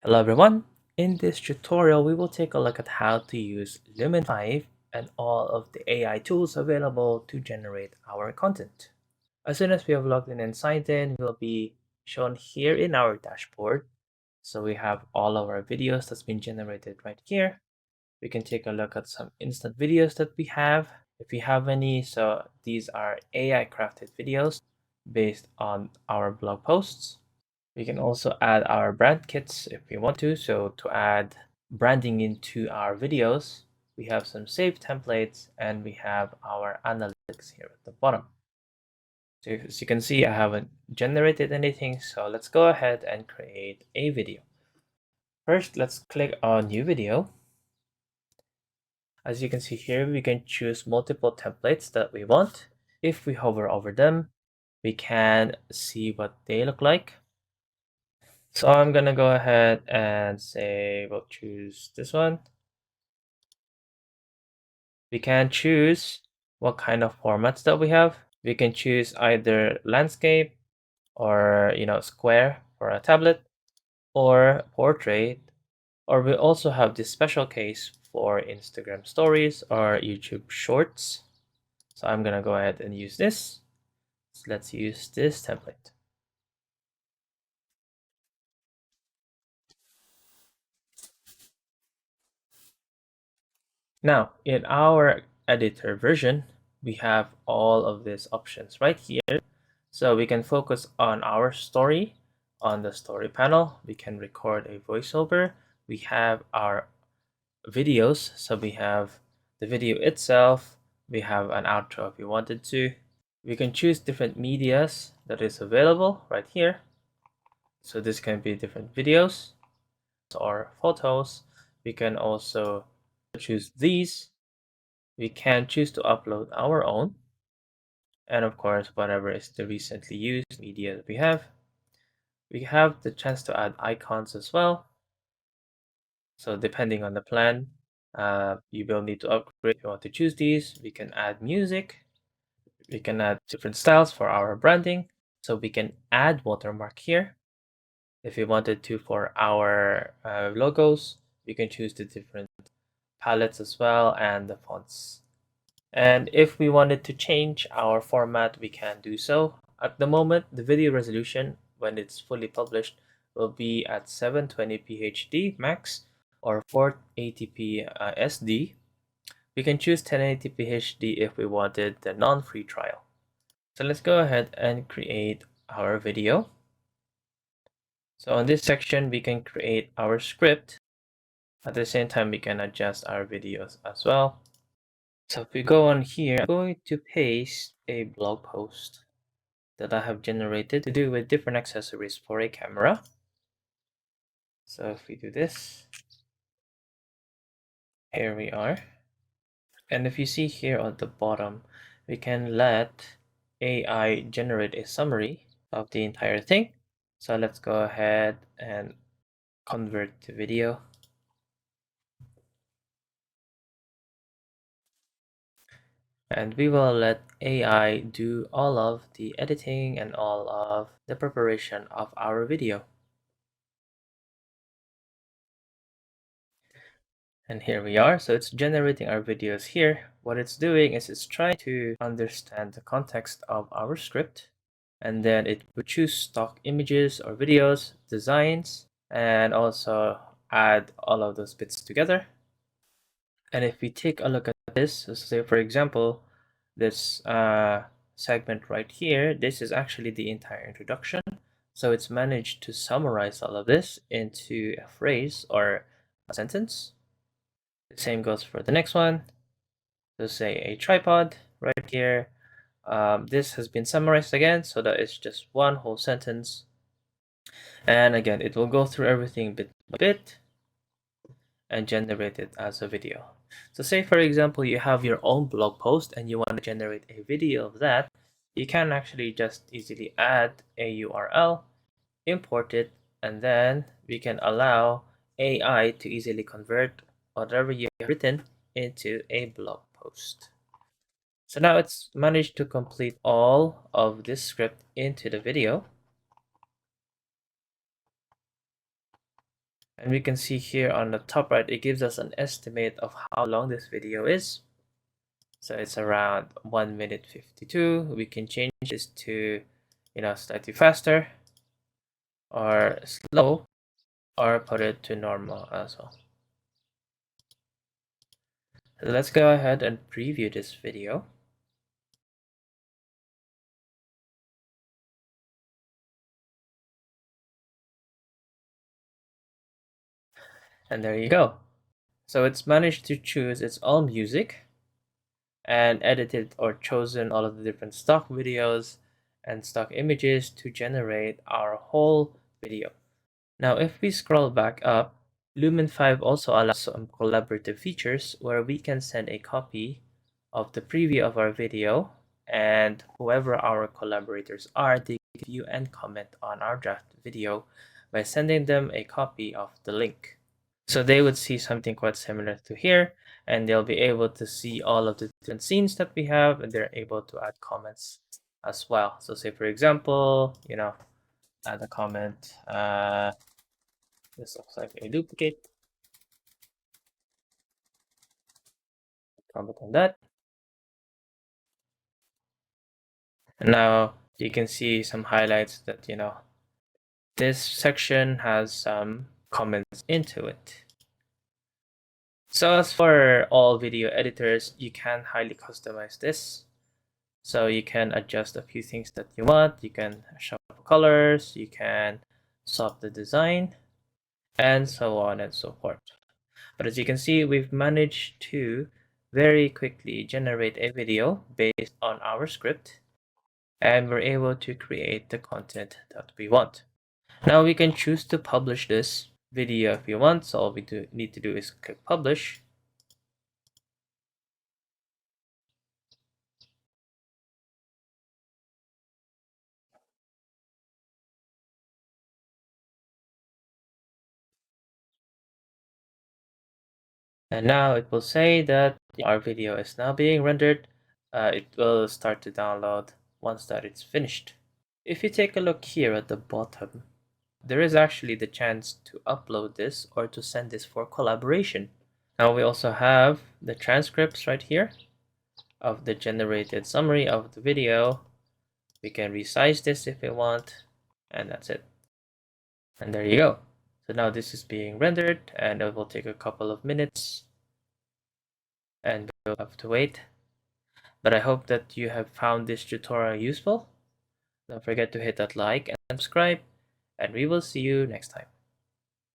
Hello everyone! In this tutorial, we will take a look at how to use Lumen5 and all of the AI tools available to generate our content. As soon as we have logged in and signed in, we'll be shown here in our dashboard. So we have all of our videos that's been generated right here. We can take a look at some instant videos that we have, if we have any. So these are AI crafted videos based on our blog posts. We can also add our brand kits if we want to. So to add branding into our videos, we have some saved templates and we have our analytics here at the bottom. So as you can see, I haven't generated anything. So let's go ahead and create a video. First, let's click on new video. As you can see here, we can choose multiple templates that we want. If we hover over them, we can see what they look like. So I'm gonna go ahead and say we'll choose this one. We can choose what kind of formats that we have. We can choose either landscape or square for a tablet or portrait, or we also have this special case for Instagram stories or YouTube shorts. So I'm gonna go ahead and use this. So let's use this template. Now, in our editor version, we have all of these options right here. So we can focus on our story. On the story panel, we can record a voiceover. We have our videos. So we have the video itself. We have an outro if we wanted to. We can choose different medias that is available right here. So this can be different videos or photos. We can also choose these. We can choose to upload our own, and of course whatever is the recently used media that we have. We have the chance to add icons as well, so depending on the plan, you will need to upgrade if you want to choose these. We can add music, we can add different styles for our branding, so we can add watermark here if you wanted to. For our logos, we can choose the different palettes as well and the fonts. And if we wanted to change our format, we can do so. At the moment, the video resolution, when it's fully published, will be at 720p HD max or 480p SD. We can choose 1080p HD if we wanted the non-free trial. So let's go ahead and create our video. So on this section, we can create our script. At the same time, we can adjust our videos as well. So if we go on here, I'm going to paste a blog post that I have generated to do with different accessories for a camera. So if we do this, here we are. And if you see here at the bottom, we can let AI generate a summary of the entire thing. So let's go ahead and convert to video. And we will let AI do all of the editing and all of the preparation of our video. And here we are. So it's generating our videos here. What it's doing is it's trying to understand the context of our script. And then it would choose stock images or videos, designs, and also add all of those bits together. And if we take a look at this, so say for example, this segment right here, this is actually the entire introduction. So it's managed to summarize all of this into a phrase or a sentence. The same goes for the next one. So say a tripod right here. This has been summarized again, so that is just one whole sentence. And again, it will go through everything bit by bit and generate it as a video. So say for example, you have your own blog post and you want to generate a video of that, you can actually just easily add a URL, import it, and then we can allow AI to easily convert whatever you have written into a blog post. So now it's managed to complete all of this script into the video. And we can see here on the top right, it gives us an estimate of how long this video is. So it's around 1 minute 52. We can change this to, slightly faster or slow, or put it to normal as well. So let's go ahead and preview this video. And there you go. So it's managed to choose its own music and edited or chosen all of the different stock videos and stock images to generate our whole video. Now, if we scroll back up, Lumen5 also allows some collaborative features where we can send a copy of the preview of our video, and whoever our collaborators are, they can view and comment on our draft video by sending them a copy of the link. So they would see something quite similar to here, and they'll be able to see all of the different scenes that we have, and they're able to add comments as well. So say, for example, add a comment, this looks like a duplicate, comment on that. And now you can see some highlights that, this section has some comments into it. So as for all video editors, you can highly customize this. So you can adjust a few things that you want. You can shuffle colors, you can swap the design, and so on and so forth. But as you can see, we've managed to very quickly generate a video based on our script, and we're able to create the content that we want. Now we can choose to publish this video if we want. So all we need to do is click publish. And now it will say that our video is now being rendered. It will start to download once that it's finished. If you take a look here at the bottom, there is actually the chance to upload this or to send this for collaboration. Now we also have the transcripts right here of the generated summary of the video. We can resize this if we want, and that's it. And there you go. So now this is being rendered, and it will take a couple of minutes, and we'll have to wait. But I hope that you have found this tutorial useful. Don't forget to hit that like and subscribe, and we will see you next time.